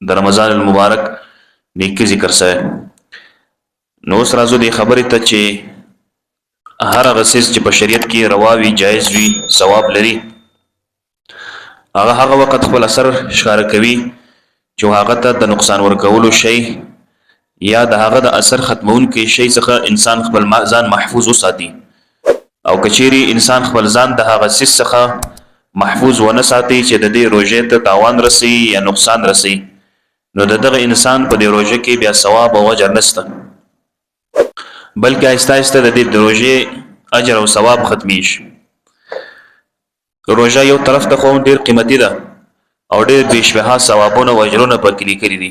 د رمضان المبارک نیکی ذکر سره. نو اوس راځو د خبرې ته چې هر هغه څیز چې په شریعت کې روا وي، جایز وي، ثواب لري، هغه وخت خپل اثر ښکاره کوي چې هغه ته د نقصان ورکولو شی یا د هغه د اثر ختمونکي شی څخه انسان خپل ځان محفوظ وساتي. او کچيري انسان خپل ځان د هغه څه څخه محفوظ ونه ساتي چې د دې روزې ته تاوان رسي یا نقصان رسي، نو دغه انسان په دې روزې کې بیا ثواب او اجر نشته، بلکې آهسته آهسته د دې روزې اجر او ثواب ختمي شي. روزه یو طرف ته خو ډیر قیمتي ده او ډیر بشبها ثوابونه او اجرونه پکې لیکلي دي،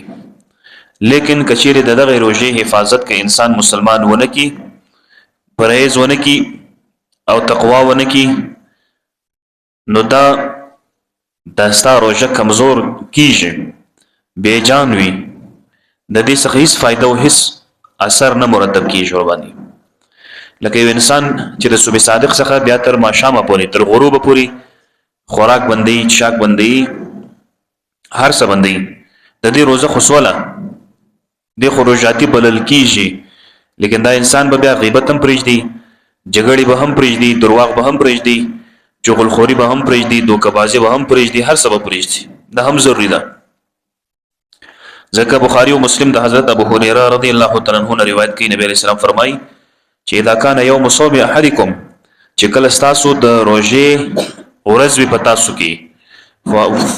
لیکن کچيري دغه روزې حفاظت کې انسان مسلمان ونه کی، پرهیز ونه کی او تقوا ونه کی، نو دا دستا روزه کمزور کیږي، بے جان وي، د دې څخه هیڅ فائدہ او هیڅ اثر نه مرتب کیږي ور باندې. لکه یو انسان چې د صبح صادق څخه بیا تر ماښام پورې تر غروب پورې خوراک بندي، چاک بندي، هر څه بندي، د دې روزه خصوله د خروجاتي بلل کیږي، لیکن دا انسان به بیا غیبت هم پرېږدي، جګړې به هم پرېږدي، درواغ به هم پرېږدي، چغلخوري به هم پرېږدي، دوکهبازي به هم پرېږدي، هر څه به پرېږدي. دا هم ضروري ده. ځکه بخاري او مسلم د حضرت ابو هريره رضی الله تعالی عنہ روایت کوي، نبی رسول الله فرمایي چې اذا كان يوم صوم احدكم، چې کله تاسو د روزې ورځ وي پتا سو کې،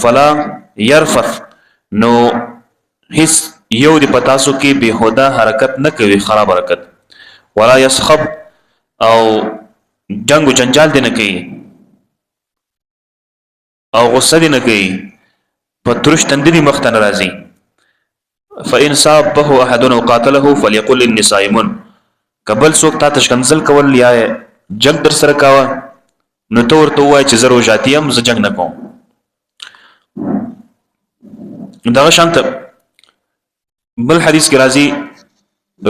فلا يرفث، نو هیڅ یو دی پتا سو کې بهوده حرکت نه کوي، خراب حرکت، ولا يسخب، او جنگ و جنجال دی نه کوي او غصه دی نه کوي، په ترش تندري مخ ته ناراضي. فإن صابه أحد قاتله فليقل إني صائم، قبل څوک تا تشکنزل کول یا جنگ در سره کاوه، نو تو ورته وای چې زه روژاتي یم، زه جنگ نه کوم. دغه شانت بل حدیث کې راځي،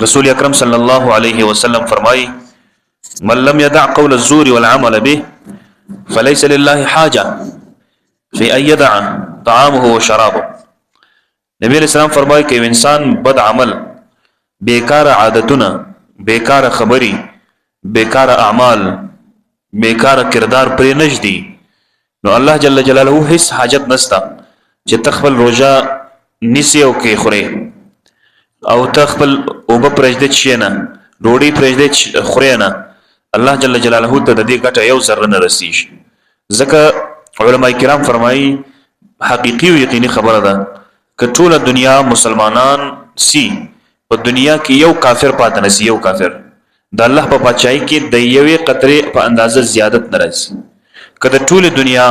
رسول اکرم صلی الله علیه وسلم فرمایي من لم يدع قول الزور والعمل به فليس لله حاجه في ان يدع طعامه وشرابه. نبی علیہ السلام فرمایي کہ انسان بد عمل، بیکار عادتونه، بیکار خبري، بیکار اعمال، بیکار کردار پرې نشدي، نو الله جل جلاله هیڅ حاجت نستا چې تخپل روزه نیسی او کې خوري او تخپل او په پرېږدي چې نه ډوډۍ پرېږدي خوري نه، الله جل جلاله ته د دې ګټه یو ذره نه رسیږي. ځکه علما کرام فرمایي حقيقي او یقیني خبره ده که ټول دنیا مسلمانان سی، په دنیا کې یو کافر پاتې نسی، یو کافر د الله په پاچای کې د یوې قطرې په اندازه زیادت نه راځي. که د ټول دنیا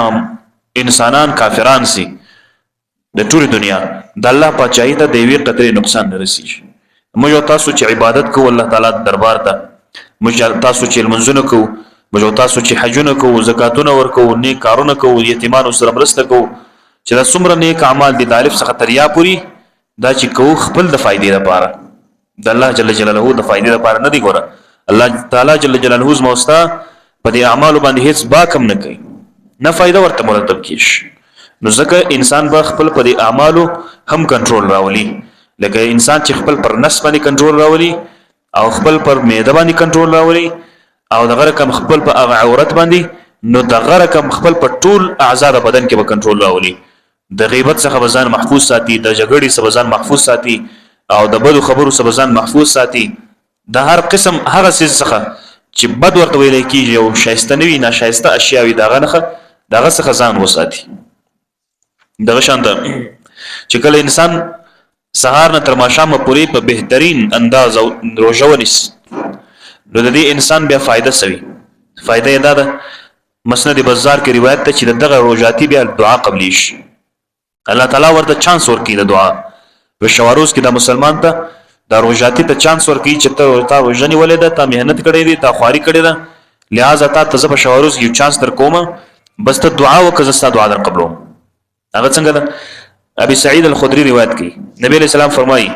انسانان کافران سی، د ټول دنیا د الله پاچای ته د یوې قطرې نقصان نه رسیږي. موږ تاسو چې عبادت کوو الله تعالی دربار ته، موږ تاسو چې منځونه کوو، موږ تاسو چې حجونه کوو، زکاتونه ورکوو، نیک کارونه کوو، یتیمانو سره مرسته کوو، چې دا څومره نیک اعمال دي د الف څخه تر یا پوری، دا چې کوو خپل د فائدې لپاره، د الله جل جلاله د فائدې لپاره نه دی. ګوره الله تعالی جل جلاله زموستا په دې اعمال باندې هیڅ باکم نه کوي، نه فائدہ ورته مرتب کیږي. نو ځکه انسان به خپل په دې اعمالو هم کنټرول راولي، لکه انسان چې خپل پر نفس باندې کنټرول راولي او خپل پر معده باندې کنټرول راولي او دغه رقم خپل په عورت باندې، نو دغه رقم خپل په ټول اعضاء بدن کې به کنټرول راولي. د غیبت څخه بزان محفوظ ساتي، د جګړې څخه بزان محفوظ ساتي، او د بدو خبرو څخه بزان محفوظ ساتي. د هر قسم هغه څه څخه چې بد ورته ویل کیږي او شایسته نوي ناشایسته اشیاء وي، دغه څخه ځان وساتي. دغه شانته چې کله انسان سهار نه تر ماښام پورې په بهترین انداز او روزه ونیسي، نو د دې انسان بیا فائدہ سوي. فائدہ یې دا ده، مسند بازار کې روایت ته چې دغه روزاتي بیا دعا قبلي شي، الله تعالی ورته چانس ورکړي د دعا. په شواروز کې د مسلمان ته د روزاتي ته چانس ورکړي چې ته روزنی ولې ده، تا مهنت کړې دي، تا خواري کړې ده، لہذا تا په شواروز یو چانس در کومه، بس ته دعا وکړه زستا دعا در قبلوم. هغه څنګه ده؟ ابي سعيد الخدري روایت کوي، نبی علیہ السلام فرمایي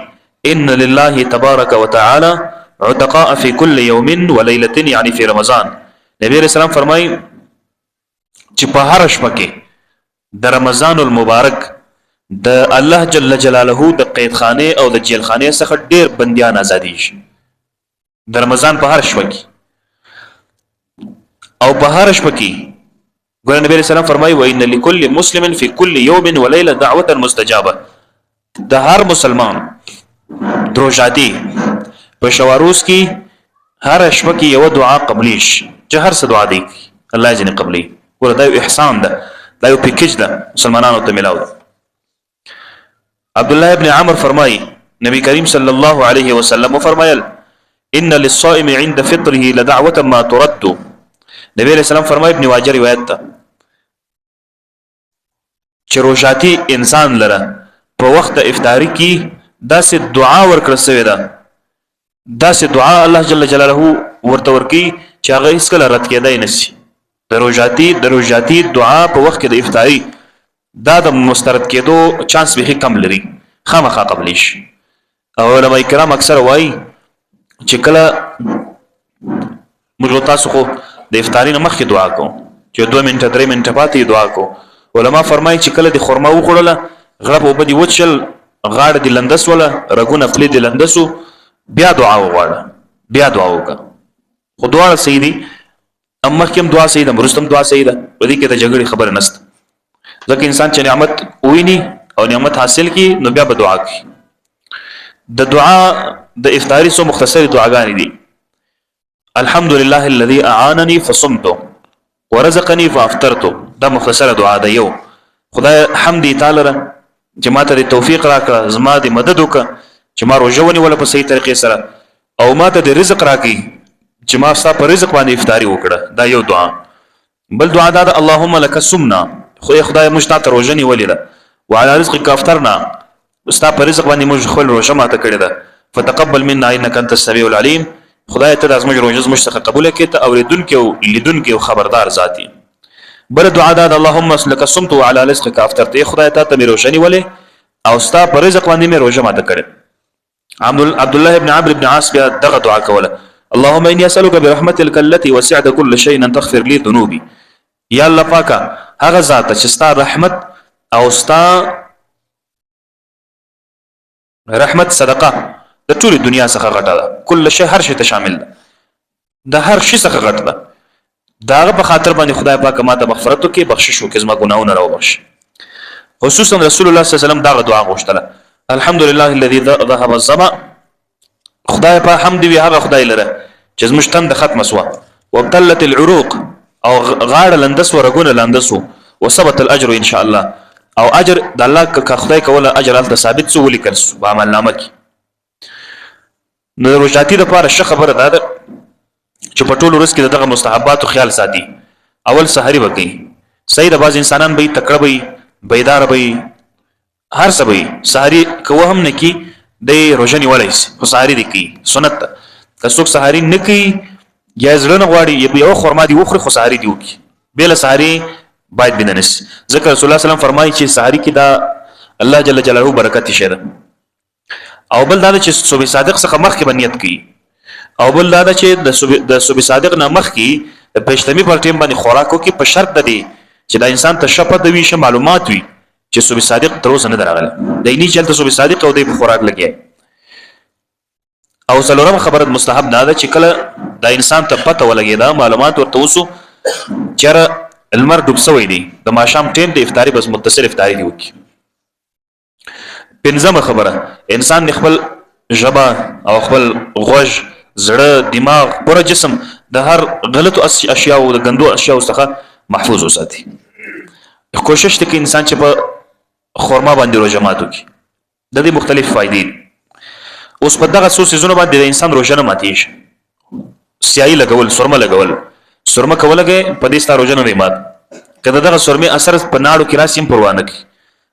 ان لله تبارك وتعالى عتقاء في كل يوم وليله، يعني في رمضان. نبی علیہ السلام فرمایي چې په هر شپه کې د رمضان المبارک د الله جل جلاله د قید خانه او د جیل خانه څخه ډیر بنديان ازادي شي د رمضان په هر شپه کې او په هر شپه کې ګور نبی رسول الله فرمایي وان لكل مسلم في كل يوم وليله دعوه مستجابه د هر مسلمان دروژادي په شواروز کې هر شپه کې یو دعا قبلیش چې هر څه دعا دی الله جن قبلي ور دا احسان ده دا یو پیکج ده مسلمانانو ته ملاو عبد الله ابن عمر فرمایي نبی کریم صلی الله علیه وسلم فرمایل ان للصائم عند فطره لدعوه ما ترد نبی علیہ السلام فرمایي ابن واجه روایت ده چې روژاتي انسان لره په وخت افطاری کې داسې دعا ورکړل شوې ده داسې دعا الله جل جلاله ورته ورکی چې هغه هیڅ کله رد کېدای نشي د روژاتي دعا په وخت کې د افطاری دا د مسترد کېدو چانس به کم لري خامخا قبلی شي او علماء کرام اکثر وایي چې کله موږ تاسو خو د افطاری نه مخکې دعا کوو چې 2 منټه 3 منټه پاتې دعا کوو علما فرمایي چې کله د خرما وخوړله غړپ وبه دي وچل غاړه دي لندس ولا رګونه پلي دي لندسو بیا دعا وغواړه بیا دعا وکړه خو دعا صحیح دي اما کوم دعا صحیح ده مرستم دعا صحیح ده ودي کې د جګړې خبره نشته ځکه انسان چې نعمت ویني او نعمت حاصل کی نو بیا به دعا کوي د دعا د افطاری سو مختصر دعاګانې دي الحمد لله الذي اعانني فصمت ورزقني فافطرت دا مختصره دعا ده یو خدای حمد تعالی چې ماته د توفیق راکړه زما د مدد وکړه چې ما روژونی ولا په صحیح طریقې سره او ماته د رزق راکړي چې ما ستا په رزق باندې افطاری وکړه دا یو دعا بل دعا دا اللهم لك صمنا خدای موږ ته روژنی ولیده وعلى رزقك افطرنا ستا په رزق باندې موږ خپل روژه ماته کړې ده فتقبل منا انك انت السميع العليم خدای ته د ازمج روژه مشتق قبول کړي ته اوریدونکو او لیدونکو خبردار ذاتی بل دعا دا اللهم لك صمت وعلى رزقك افطرت خدای ته مې روژنی ولې او ستا په رزق باندې مې روژه ماته کړې عبد الله ابن عمرو ابن عاص بیا دغه دعا کوله اللهم اني اسالك برحمتك التي وسعت كل شيء ان تغفر لي ذنوبي یا الله پاکه هغه ذات چې ستا رحمت او ستا رحمت صدقه د ټول دنیا څخه غټه ده کل شی هر شی ته شامل ده د هر شي څخه غټه ده داغه په خاطر باندې خدای پاک ماته مغفرت وکي بخشش وکي زما ګناهونه راوبخش خصوصا رسول الله صلی الله علیه وسلم داغه دعا غوښتله الحمد لله الذي ذهب الظما خدای په حمد وی هغه خدای لره چې زموږ تند ختم سوا وابتلت العروق او غاړه لندس ورګونه لندسو وثبت الاجر ان شاء الله او اجر د الله که خدای کوله اجر الته ثابت سو ولیکل سو په عمل نامه کې نو روژاتي د پاره ښه خبره ده چې په ټولو ورځ کې دغه مستحبات او خیال ساتي اول سحری وکي صحیح د باز انسانان به تکړه به بیدار به هر څه به سحری کوه هم نه کی د روزنی ولایس خو سحری دی کی سنت که څوک سحری نه کی یا زړه غواړي یو خرما دی وخره خو سحری دی وکي بل سحری باید بننس ذکر رسول الله صلی الله علیه وسلم فرمایي چې سحری کې دا الله جل جلاله برکت شه او بل دا چې صبح صادق څخه مخکې بنیت کی او بل دا چې د صبح صادق نه مخکې د پښتمي پر ټیم باندې خوراکو کې په شرط ده چې دا انسان ته شپه د ویشه معلومات وي چې صبح صادق تر اوسه نه درغله دیني چلته صبح صادق او د خوراک لګي او څلورم خبره مستحب ده چې کله دا انسان ته پته ولګي دا معلومات ورته وسو چېر المر ډوب سوی دی د ماښام ټیم د افطاری بس متصل افطاری دی وکي پنځمه خبره انسان خپل ژبه او خپل غوږ زړه دماغ پوره جسم د هر غلطو اشیاء او د غندو اشیاء څخه محفوظ وساتي کوشش وکړي انسان چې په خرما باندې روزه ماتو کی د دې مختلف فائدې اوس په دغه څو سيزونو باندې د انسان روزه نه ماتي شي سیاهي لګول سرمه لګول سرمه کولګه په دې ستاره روزه نه مات کله دغه سرمه اثر په ناړو کې راسیم پروانه کی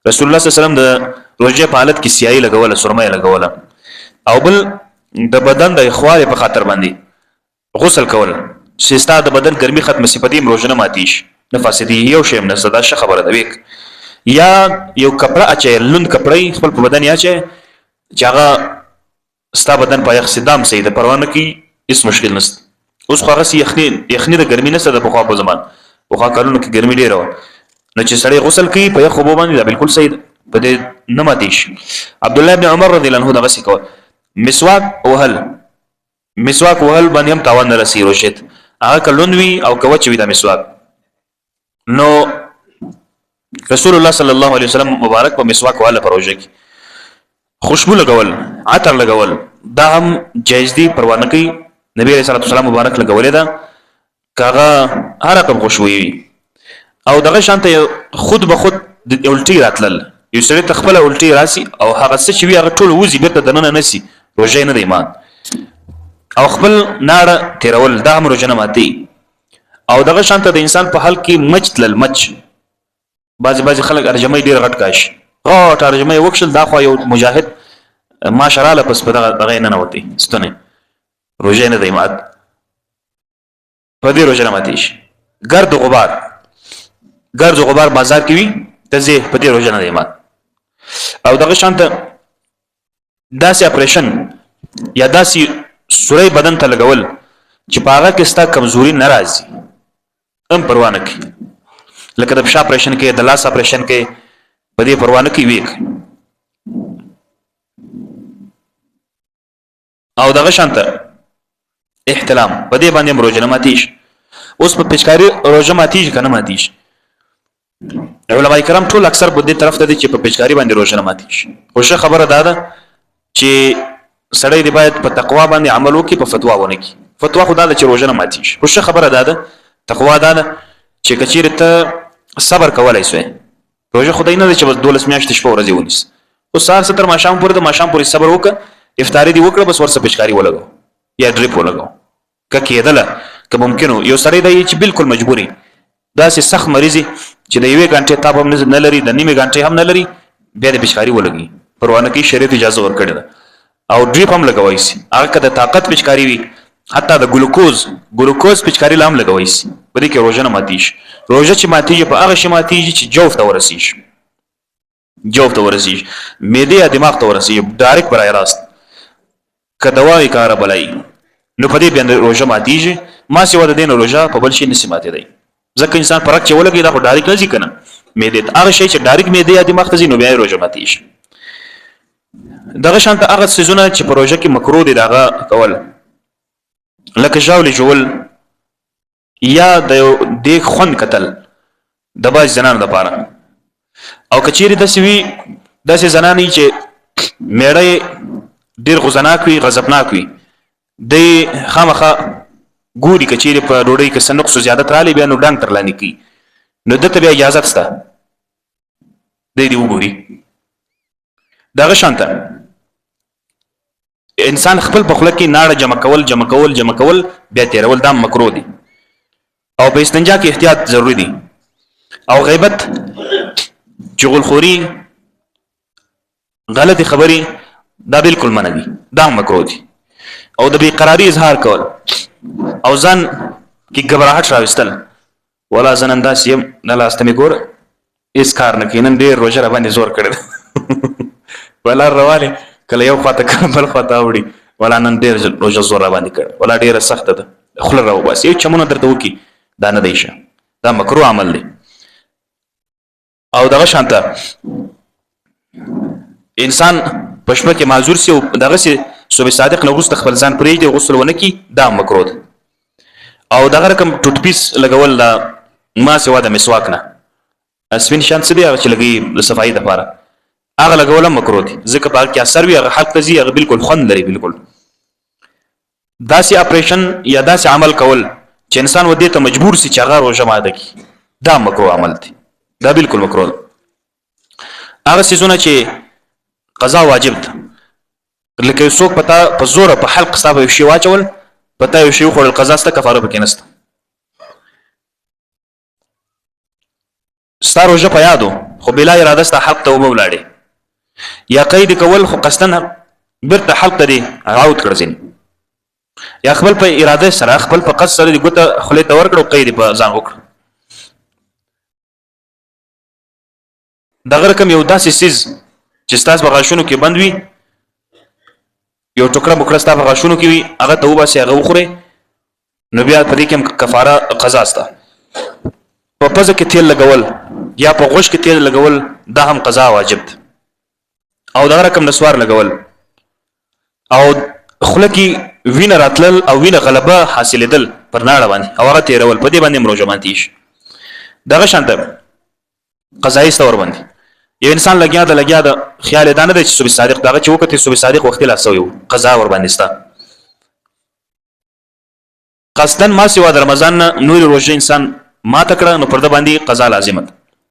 رسول الله صلی الله علیه وسلم د روزه په حالت کې سیاهي لګول سرمه لګول او بل د بدن د اخوار په خاطر باندې غسل کول چې ستاسو د بدن ګرمي ختم سي په دې روزه نه ماتيش نه فاسدي یو شی نه صدا ش خبره ده وک یا یو کپڑا اچي لوند کپړې خپل په بدن یاچي چې هغه ستاسو بدن په اقصدام سي د پروانه کې هیڅ مشکل نشته اوس خو هغه یخني د ګرمي نه صدا په خوا په زمان په خوا کارونو کې ګرمي ډیره نو چې سړی غسل کوي په یخو باندې دا بالکل صحیح ده په دې نه ماتې شي. عبد الله ابن عمر رضی الله عنه دغه څه کوي، مسواک وهل باندې هم تاوان نه رسي روژه ته، هغه کلون وي او کوچ وي د مسواک. نو رسول الله صلی الله علیه وسلم مبارک په مسواک والا پروژه کې خوشبو لګول، عطر لګول دا هم جایز دي، پروا نه کوي. نبی رسول الله صلی الله مبارک لګولې ده کاغه هر رقم خوشبو وي. او دغه شانته خود به خود د الټی راتلل، یو سړی تخپل الټی راسي او هغه څه چې وی هغه ټول وزي بیرته دننه نسی، روژه نه دی ایمان. او خپل ناړه تیرول دا هم روژه نه ماتي. او دغه شانته د انسان په حال کې مچ تلل، مچ بعضی خلک ارجمې ډیر غټ کاش غټ ارجمې وکشل، دا خو یو مجاهد ماشاءالله لپس په دغه نه نوتی ستنه روژه نه دی مات، په دې روژه نه ماتي شي. ګرد غبار بازار کې وي تزه په دې روژه نه دی مات. او دغه شانته داسې اپریشن یا داسې سورې بدن ته لګول چې پاغه کې ستا کمزوري ناراضي هم پروا نه کوي، لکه د پښه اپریشن کې، د لاس اپریشن کې، په دې پروا نه کوي ویک. او دغه شانته احتلام په دې باندې روژه نه ماتي شي. اوس په پچکاری روژه ماتي شي کنه ماتي شي. علماء کرام ټول اکثر په دې طرف ته دي چې په پچکاری باندې روژه نه ماتي شي. خوشا خبره ده چې سړی دی باید په تقوا باندې عمل وکړي، په فتوا ونه کړي. فتوا خدا د چې روژه نه ماتي شي. خوشا خبره ده تقوا ده چې کچیر ته صبر کولای شي. روژه خدای نه چې بس 12 میاشتې شپه ورځې ونیس، او سار ستر ماشام پورې د ماشام پورې صبر وکړه، افطاری دی وکړه، بس ورسره پچکاری ولګو یا ډریپ ولګو که کېدله که ممکنه. یو سړی دی چې بالکل مجبوري داسې سخت مریضي چې د یوې غنټې تاب هم نه لري، د نیمه غنټې هم نه لري، بیا د پچکاری ولګي، پروانه کې شریعت اجازه ورکړي ده. او ډریپ هم لګوي سي، هغه که د طاقت پچکاری وي، حتی د ګلوکوز پچکاری لام لګوي سي. په دې کې روژه نه ماتي شي. روژه چې ماتي په هغه شی ماتي چې جوف ته ورسیږي، معده یا دماغ ته ورسیږي ډایرکټ برای راست، که دواوی کار بلای نو په دې باندې روژه ماتيږي. ما سیوا د دین روژه په بل شي نسی ماتي دی، ځکه انسان پرک چې ولګي دا خو ډایرکټ نه ځي کنه معده ته، هغه شی چې ډایرکټ معده یا دماغ ته ځي نو بیا روژه ماتيږي. دغه شانته هغه سيزونه چې په روژه کې مکروه دي دغه کول، لکه ژاولې جوړل یا د دیګ خون کتل د باز زنانو لپاره. او کچيري د سوي داسې زنانې چې میړه ډیر غزناک وي، غضبناک وي، د خامخه ګوري کچيري په ډوډۍ کې سنقص زیادت رالی بیا نو ډنګ ترلانی کی، نو دته بیا اجازه شته دی وګوري. دغه شانته انسان خپل په خله کې ناړه جمع کول بیا تیرول دا مکروه دي. او په استنجا کې احتیاط ضروری دي. او غیبت، چغلخوري، غلطی خبري دا بالکل منع دي، دا مکروه دي. او د بیقراری اظهار کول او ځان کې غبرهټ راوستل، ولا ځان انداز یم نه لاستمې ګور اس کار نه کینن ډیر روزه را باندې زور کړل ولا رواله کله یو خواته بل خواته وړي، ولا نن ډیر روزه زور را باندې کړ، ولا ډیر سخت ده خل راو بس یو چمونه درته وکي، دا نه دی شه، دا مکروه عمل دی. او دغه شانته انسان پښپه کې معذور سي او دغه سي صبح صادق لغوس خپل ځان پرې دی غسل ونه کی، دا مکروه ده. او دغه رقم ټوټ پیس لګول لا ما سوا د مسواک نه اسوین شان څه دی هغه چې لګي د صفایي لپاره، هغه لګول مکروه دي، ځکه په کې اثر وی هغه حق تزي هغه بالکل خوند لري. بالکل داسې اپریشن یا داسې عمل کول چې انسان و دې ته مجبور سي چې هغه روزه ماده کی، دا مکروه عمل دی، دا بالکل مکروه. هغه سيزونه چې قضا واجب ده، لکه څوک پتا په زور په حلق صاحب یو شی واچول، پتا یو شی خو القضا ست کفاره پکې نشته، ستاره روزه په یادو خو بلا اراده ست حلق ته ومولاړي، یا قید کول خو قصدن برته حلق دی راوت کړځین، یا خپل په اراده سره خپل په قصد سره دی ګوته خله ته ورکړو قید په ځان وکړ. دغه رقم یو داسې سیز چې ستاسو بغاشونو کې بند وي، یو ټوکړه بوکړه ستاسو بغاشونو کې وي، هغه ته وباسي هغه وخوري، نو بیا په دې کې کفاره قضا ستا. په پزه کې تیل لګول یا په غوښ کې تیل لګول دا هم قضا واجب ده. او دا رقم نسوار لګول او خوله کې وینه راتلل او وینه غلبه حاصلېدل پر ناړه باندې او هغه تیرول په دې باندې روژه ماتي شي. دغه شانته قضایي ستور باندې یو انسان لګیا د خیال دانه د صبح صادق دغه چې وکړي صبح صادق وخت لا سوی قضا ور باندې ستا قصدن ما سوا د رمضان نور روزه انسان ما تکړه نو پر د باندې قضا لازمه.